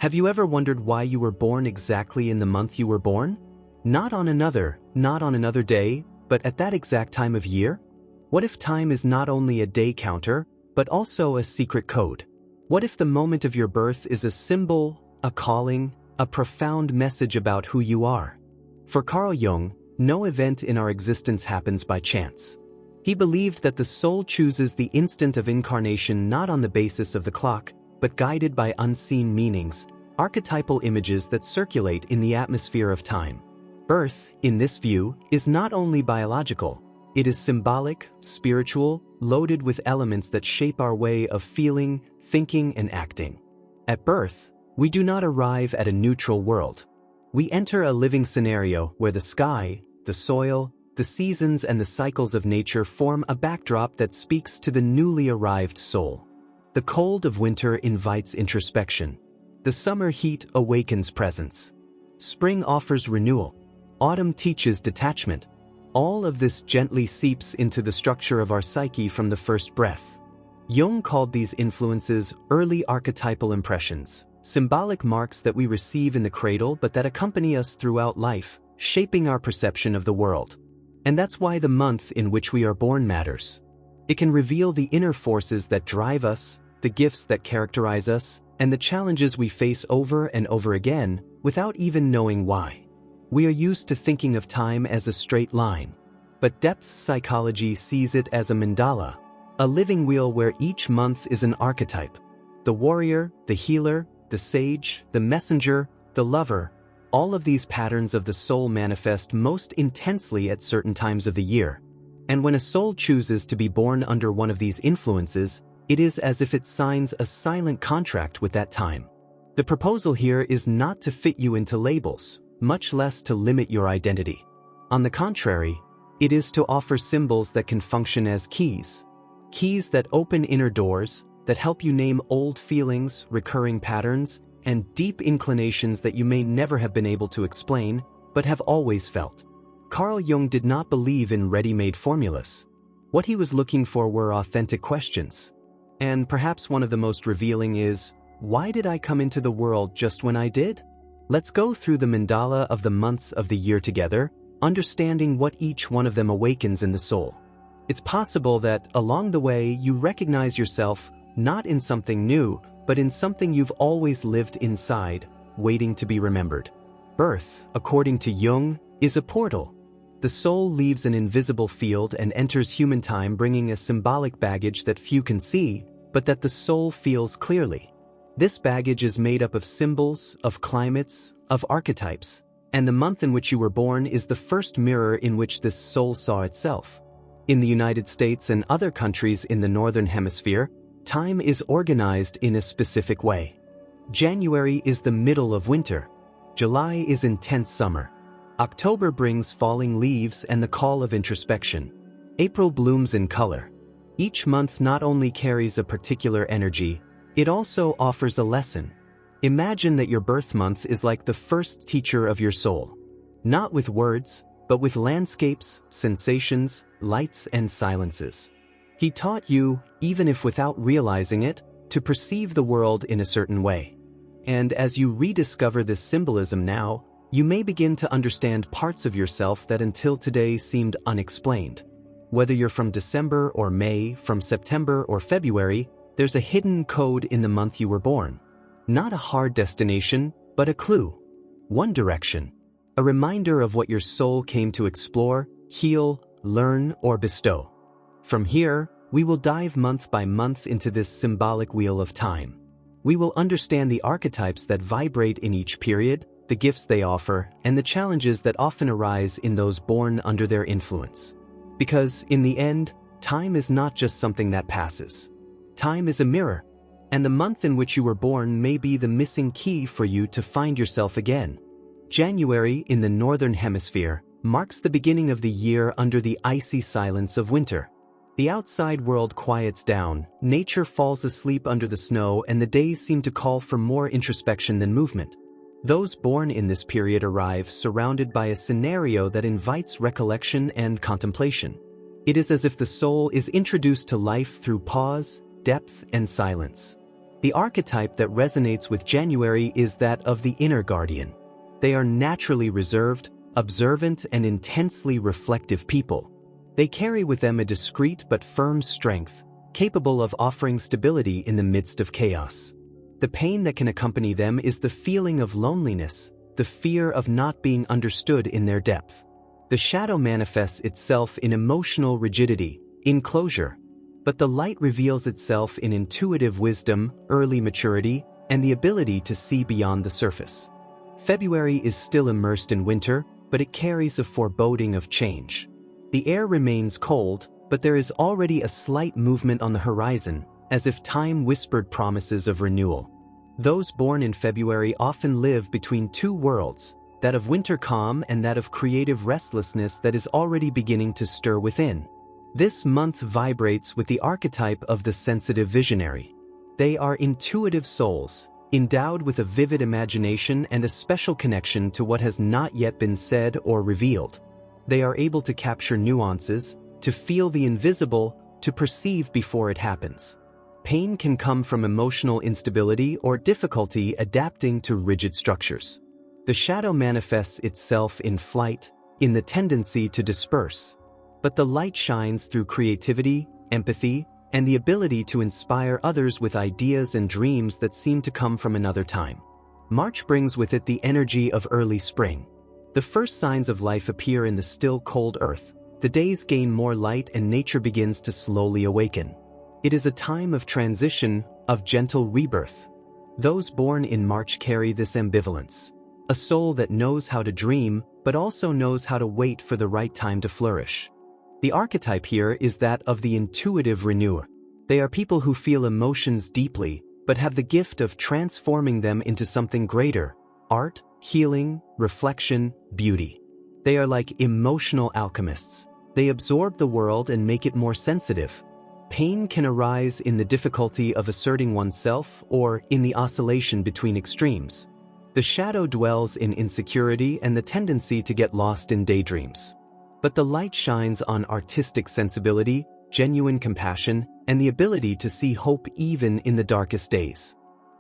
Have you ever wondered why you were born exactly in the month you were born? Not on another day, but at that exact time of year? What if time is not only a day counter, but also a secret code? What if the moment of your birth is a symbol, a calling, a profound message about who you are? For Carl Jung, no event in our existence happens by chance. He believed that the soul chooses the instant of incarnation not on the basis of the clock, but guided by unseen meanings, archetypal images that circulate in the atmosphere of time. Birth, in this view, is not only biological, it is symbolic, spiritual, loaded with elements that shape our way of feeling, thinking, and acting. At birth, we do not arrive at a neutral world. We enter a living scenario where the sky, the soil, the seasons, and the cycles of nature form a backdrop that speaks to the newly arrived soul. The cold of winter invites introspection. The summer heat awakens presence. Spring offers renewal. Autumn teaches detachment. All of this gently seeps into the structure of our psyche from the first breath. Jung called these influences early archetypal impressions, symbolic marks that we receive in the cradle but that accompany us throughout life, shaping our perception of the world. And that's why the month in which we are born matters. It can reveal the inner forces that drive us, the gifts that characterize us, and the challenges we face over and over again without even knowing why. We are used to thinking of time as a straight line, but depth psychology sees it as a mandala, a living wheel where each month is an archetype. The warrior, the healer, the sage, the messenger, the lover, all of these patterns of the soul manifest most intensely at certain times of the year. And when a soul chooses to be born under one of these influences, it is as if it signs a silent contract with that time. The proposal here is not to fit you into labels, much less to limit your identity. On the contrary, it is to offer symbols that can function as keys. Keys that open inner doors, that help you name old feelings, recurring patterns, and deep inclinations that you may never have been able to explain, but have always felt. Carl Jung did not believe in ready-made formulas. What he was looking for were authentic questions. And perhaps one of the most revealing is, why did I come into the world just when I did? Let's go through the mandala of the months of the year together, understanding what each one of them awakens in the soul. It's possible that, along the way, you recognize yourself not in something new, but in something you've always lived inside, waiting to be remembered. Birth, according to Jung, is a portal. The soul leaves an invisible field and enters human time bringing a symbolic baggage that few can see, but that the soul feels clearly. This baggage is made up of symbols, of climates, of archetypes, and the month in which you were born is the first mirror in which this soul saw itself. In the United States and other countries in the Northern Hemisphere, time is organized in a specific way. January is the middle of winter. July is intense summer. October brings falling leaves and the call of introspection. April blooms in color. Each month not only carries a particular energy, it also offers a lesson. Imagine that your birth month is like the first teacher of your soul. Not with words, but with landscapes, sensations, lights, and silences. He taught you, even if without realizing it, to perceive the world in a certain way. And as you rediscover this symbolism now, you may begin to understand parts of yourself that until today seemed unexplained. Whether you're from December or May, from September or February, there's a hidden code in the month you were born. Not a hard destination, but a clue. One direction. A reminder of what your soul came to explore, heal, learn, or bestow. From here, we will dive month by month into this symbolic wheel of time. We will understand the archetypes that vibrate in each period, the gifts they offer, and the challenges that often arise in those born under their influence. Because, in the end, time is not just something that passes. Time is a mirror, and the month in which you were born may be the missing key for you to find yourself again. January, in the Northern Hemisphere, marks the beginning of the year under the icy silence of winter. The outside world quiets down, nature falls asleep under the snow, and the days seem to call for more introspection than movement. Those born in this period arrive surrounded by a scenario that invites recollection and contemplation. It is as if the soul is introduced to life through pause, depth, and silence. The archetype that resonates with January is that of the inner guardian. They are naturally reserved, observant, and intensely reflective people. They carry with them a discreet but firm strength, capable of offering stability in the midst of chaos. The pain that can accompany them is the feeling of loneliness, the fear of not being understood in their depth. The shadow manifests itself in emotional rigidity, in closure, but the light reveals itself in intuitive wisdom, early maturity, and the ability to see beyond the surface. February is still immersed in winter, but it carries a foreboding of change. The air remains cold, but there is already a slight movement on the horizon, as if time whispered promises of renewal. Those born in February often live between two worlds, that of winter calm and that of creative restlessness that is already beginning to stir within. This month vibrates with the archetype of the sensitive visionary. They are intuitive souls, endowed with a vivid imagination and a special connection to what has not yet been said or revealed. They are able to capture nuances, to feel the invisible, to perceive before it happens. Pain can come from emotional instability or difficulty adapting to rigid structures. The shadow manifests itself in flight, in the tendency to disperse. But the light shines through creativity, empathy, and the ability to inspire others with ideas and dreams that seem to come from another time. March brings with it the energy of early spring. The first signs of life appear in the still cold earth. The days gain more light and nature begins to slowly awaken. It is a time of transition, of gentle rebirth. Those born in March carry this ambivalence. A soul that knows how to dream, but also knows how to wait for the right time to flourish. The archetype here is that of the intuitive renewer. They are people who feel emotions deeply, but have the gift of transforming them into something greater: art, healing, reflection, beauty. They are like emotional alchemists. They absorb the world and make it more sensitive. Pain can arise in the difficulty of asserting oneself or in the oscillation between extremes. The shadow dwells in insecurity and the tendency to get lost in daydreams. But the light shines on artistic sensibility, genuine compassion, and the ability to see hope even in the darkest days.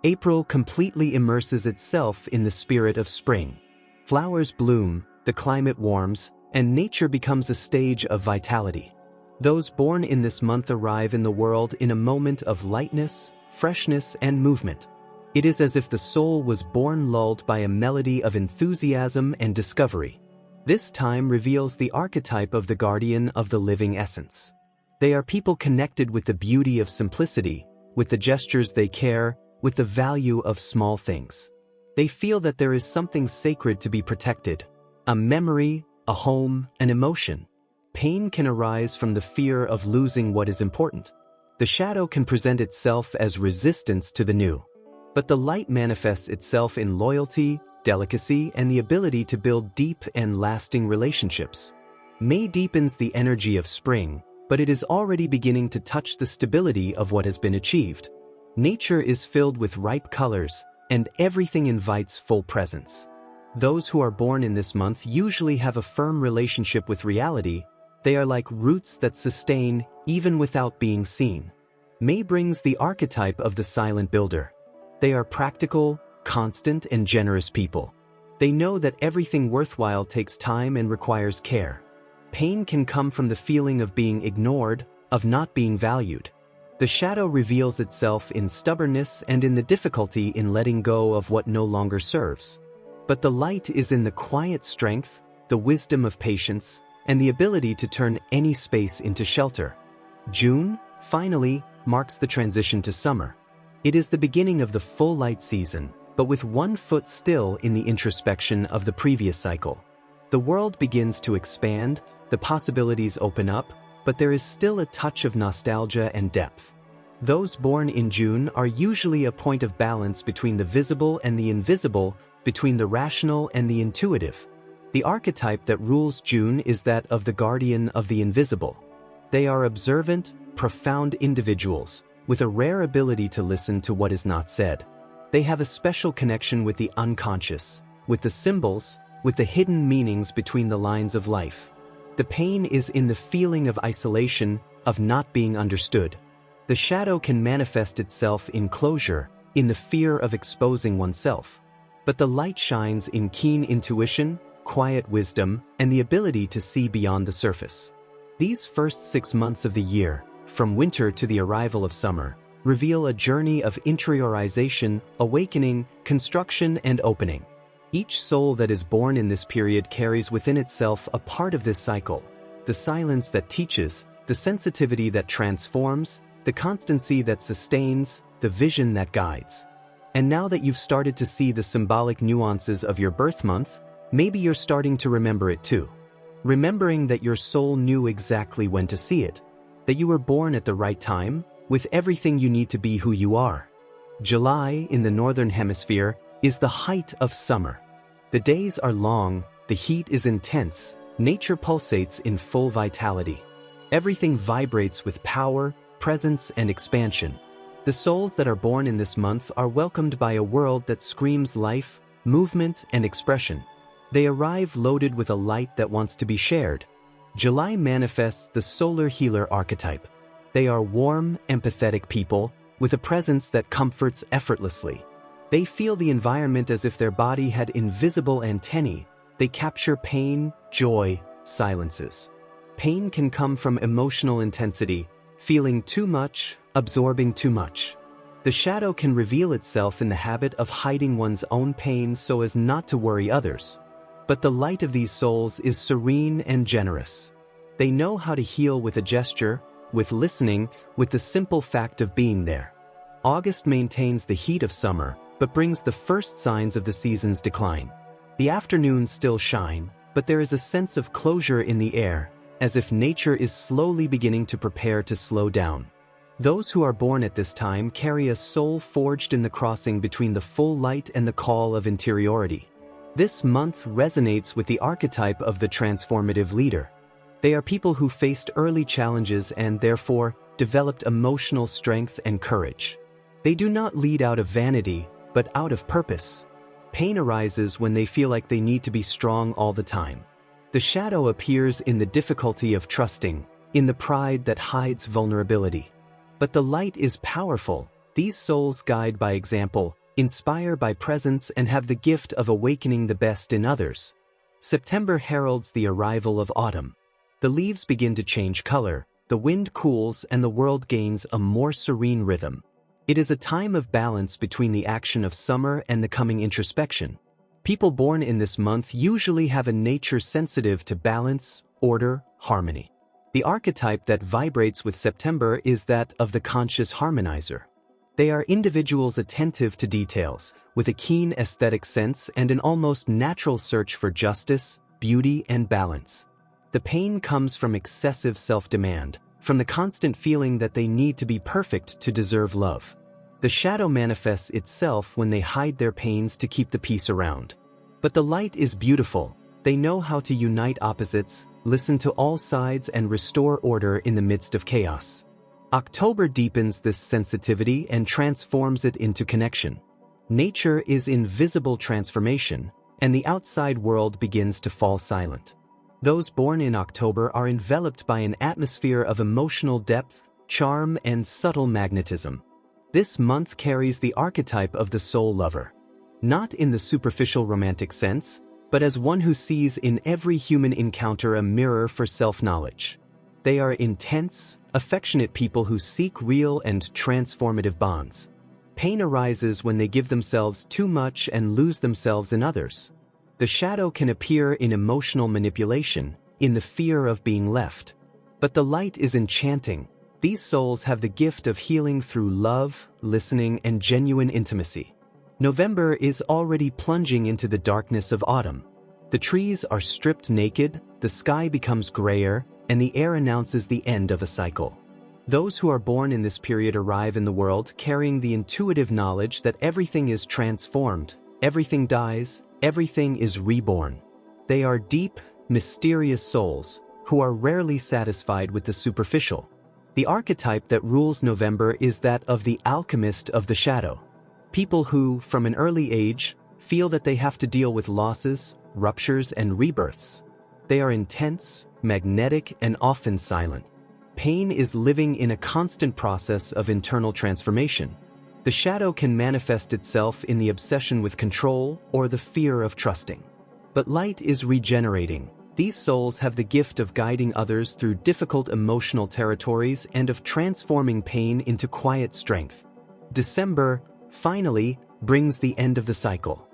April completely immerses itself in the spirit of spring. Flowers bloom, the climate warms, and nature becomes a stage of vitality. Those born in this month arrive in the world in a moment of lightness, freshness, and movement. It is as if the soul was born lulled by a melody of enthusiasm and discovery. This time reveals the archetype of the guardian of the living essence. They are people connected with the beauty of simplicity, with the gestures they care, with the value of small things. They feel that there is something sacred to be protected, a memory, a home, an emotion. Pain can arise from the fear of losing what is important. The shadow can present itself as resistance to the new. But the light manifests itself in loyalty, delicacy, and the ability to build deep and lasting relationships. May deepens the energy of spring, but it is already beginning to touch the stability of what has been achieved. Nature is filled with ripe colors, and everything invites full presence. Those who are born in this month usually have a firm relationship with reality. They are like roots that sustain even without being seen. May brings the archetype of the silent builder. They are practical, constant, and generous people. They know that everything worthwhile takes time and requires care. Pain can come from the feeling of being ignored, of not being valued. The shadow reveals itself in stubbornness and in the difficulty in letting go of what no longer serves. But the light is in the quiet strength, the wisdom of patience, and the ability to turn any space into shelter. June, finally, marks the transition to summer. It is the beginning of the full light season, but with one foot still in the introspection of the previous cycle. The world begins to expand, the possibilities open up, but there is still a touch of nostalgia and depth. Those born in June are usually a point of balance between the visible and the invisible, between the rational and the intuitive. The archetype that rules June is that of the guardian of the invisible. They are observant, profound individuals, with a rare ability to listen to what is not said. They have a special connection with the unconscious, with the symbols, with the hidden meanings between the lines of life. The pain is in the feeling of isolation, of not being understood. The shadow can manifest itself in closure, in the fear of exposing oneself. But the light shines in keen intuition, quiet wisdom, and the ability to see beyond the surface. These first 6 months of the year, from winter to the arrival of summer, reveal a journey of interiorization, awakening, construction, and opening. Each soul that is born in this period carries within itself a part of this cycle: the silence that teaches, the sensitivity that transforms, the constancy that sustains, the vision that guides. And now that you've started to see the symbolic nuances of your birth month, maybe you're starting to remember it too. Remembering that your soul knew exactly when to see it, that you were born at the right time, with everything you need to be who you are. July, in the Northern Hemisphere, is the height of summer. The days are long, the heat is intense, nature pulsates in full vitality. Everything vibrates with power, presence, and expansion. The souls that are born in this month are welcomed by a world that screams life, movement, and expression. They arrive loaded with a light that wants to be shared. July manifests the solar healer archetype. They are warm, empathetic people, with a presence that comforts effortlessly. They feel the environment as if their body had invisible antennae. They capture pain, joy, silences. Pain can come from emotional intensity, feeling too much, absorbing too much. The shadow can reveal itself in the habit of hiding one's own pain so as not to worry others. But the light of these souls is serene and generous. They know how to heal with a gesture, with listening, with the simple fact of being there. August maintains the heat of summer, but brings the first signs of the season's decline. The afternoons still shine, but there is a sense of closure in the air, as if nature is slowly beginning to prepare to slow down. Those who are born at this time carry a soul forged in the crossing between the full light and the call of interiority. This month resonates with the archetype of the transformative leader. They are people who faced early challenges and therefore developed emotional strength and courage. They do not lead out of vanity, but out of purpose. Pain arises when they feel like they need to be strong all the time. The shadow appears in the difficulty of trusting, in the pride that hides vulnerability. But the light is powerful. These souls guide by example, inspire by presence, and have the gift of awakening the best in others. September heralds the arrival of autumn. The leaves begin to change color, the wind cools, and the world gains a more serene rhythm. It is a time of balance between the action of summer and the coming introspection. People born in this month usually have a nature sensitive to balance, order, harmony. The archetype that vibrates with September is that of the conscious harmonizer. They are individuals attentive to details, with a keen aesthetic sense and an almost natural search for justice, beauty, and balance. The pain comes from excessive self-demand, from the constant feeling that they need to be perfect to deserve love. The shadow manifests itself when they hide their pains to keep the peace around. But the light is beautiful. They know how to unite opposites, listen to all sides, and restore order in the midst of chaos. October deepens this sensitivity and transforms it into connection. Nature is in visible transformation, and the outside world begins to fall silent. Those born in October are enveloped by an atmosphere of emotional depth, charm, and subtle magnetism. This month carries the archetype of the soul lover. Not in the superficial romantic sense, but as one who sees in every human encounter a mirror for self-knowledge. They are intense, affectionate people who seek real and transformative bonds. Pain arises when they give themselves too much and lose themselves in others. The shadow can appear in emotional manipulation, in the fear of being left. But the light is enchanting. These souls have the gift of healing through love, listening, and genuine intimacy. November is already plunging into the darkness of autumn. The trees are stripped naked, the sky becomes grayer, and the air announces the end of a cycle. Those who are born in this period arrive in the world carrying the intuitive knowledge that everything is transformed, everything dies, everything is reborn. They are deep, mysterious souls who are rarely satisfied with the superficial. The archetype that rules November is that of the alchemist of the shadow. People who, from an early age, feel that they have to deal with losses, ruptures, and rebirths. They are intense, magnetic, and often silent. Pain is living in a constant process of internal transformation. The shadow can manifest itself in the obsession with control or the fear of trusting. But light is regenerating. These souls have the gift of guiding others through difficult emotional territories and of transforming pain into quiet strength. December, finally, brings the end of the cycle.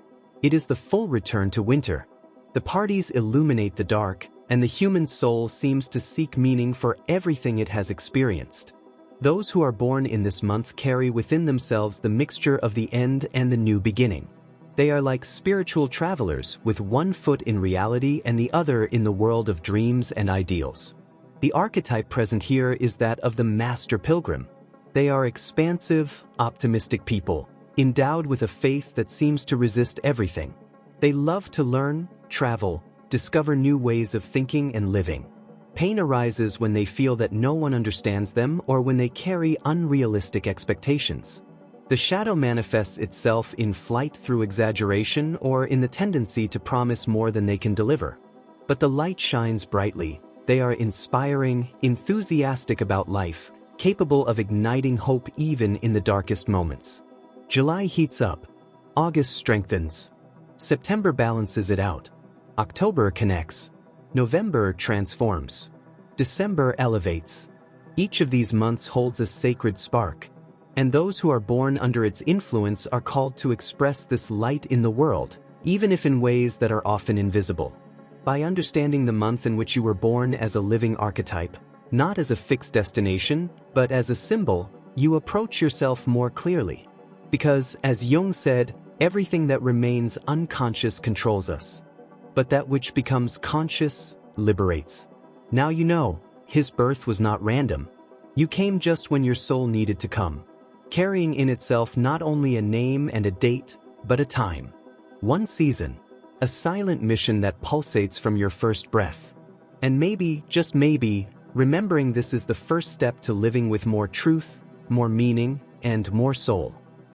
It is the full return to winter. The parties illuminate the dark, and the human soul seems to seek meaning for everything it has experienced. Those who are born in this month carry within themselves the mixture of the end and the new beginning. They are like spiritual travelers with one foot in reality and the other in the world of dreams and ideals. The archetype present here is that of the master pilgrim. They are expansive, optimistic people, endowed with a faith that seems to resist everything. They love to learn, travel, discover new ways of thinking and living. Pain arises when they feel that no one understands them or when they carry unrealistic expectations. The shadow manifests itself in flight through exaggeration or in the tendency to promise more than they can deliver. But the light shines brightly. They are inspiring, enthusiastic about life, capable of igniting hope even in the darkest moments. July heats up. August strengthens. September balances it out. October connects. November transforms. December elevates. Each of these months holds a sacred spark, and those who are born under its influence are called to express this light in the world, even if in ways that are often invisible. By understanding the month in which you were born as a living archetype, not as a fixed destination, but as a symbol, you approach yourself more clearly. Because, as Jung said, everything that remains unconscious controls us, but that which becomes conscious liberates. Now you know, his birth was not random. You came just when your soul needed to come, carrying in itself not only a name and a date, but a time. One season, a silent mission that pulsates from your first breath. And maybe, just maybe, remembering this is the first step to living with more truth, more meaning, and more soul.